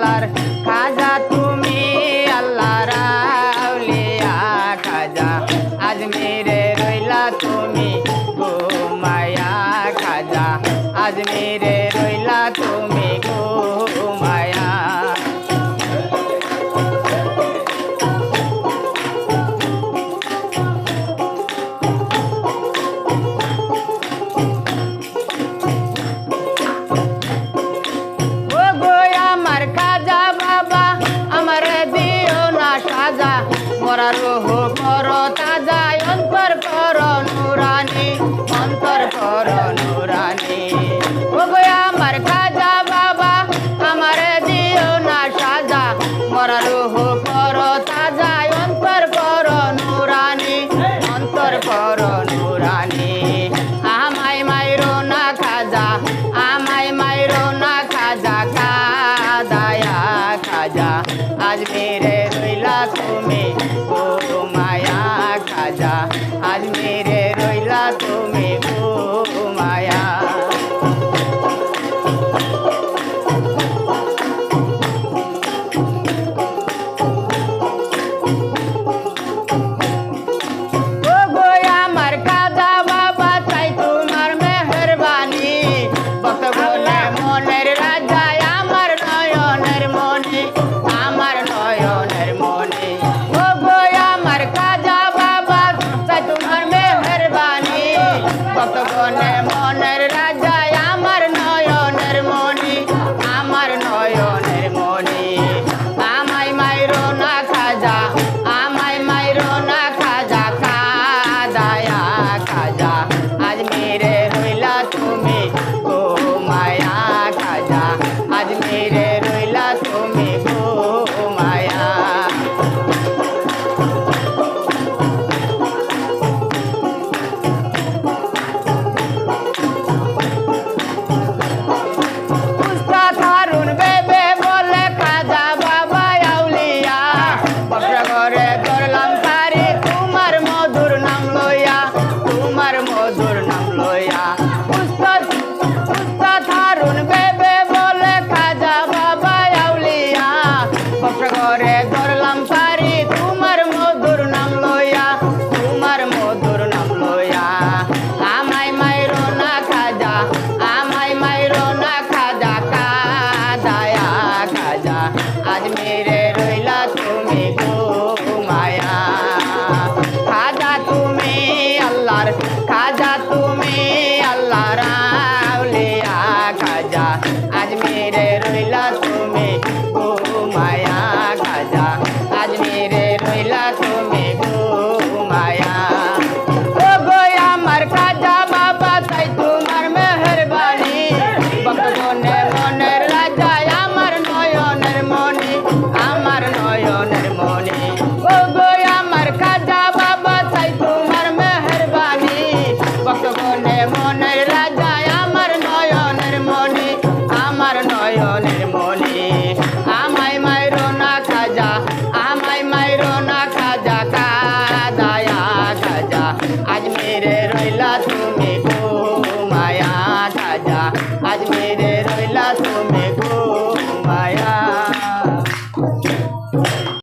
আল্লাহর খাজা তুমি আল্লাহর আউলিয়া খাজা আজমিরে রইলা তুমি ঘুমায়া খাজা আজমিরে রইলা তুমি ঘুমায়া মরার রোহ কর তাজা অন্তর কর নুরানি অন্তর কর নুরানি ও গো আমার খাজা বাবা আমার দিও না সাজা মরার রোহ কর তাজা অন্তর কর নুরানি অন্তর কর নুরানি আমায় মাইরো না খাজা আমায় মাইরো না খাজা খাদায়া খাজা আজমিরে রইলা তুমি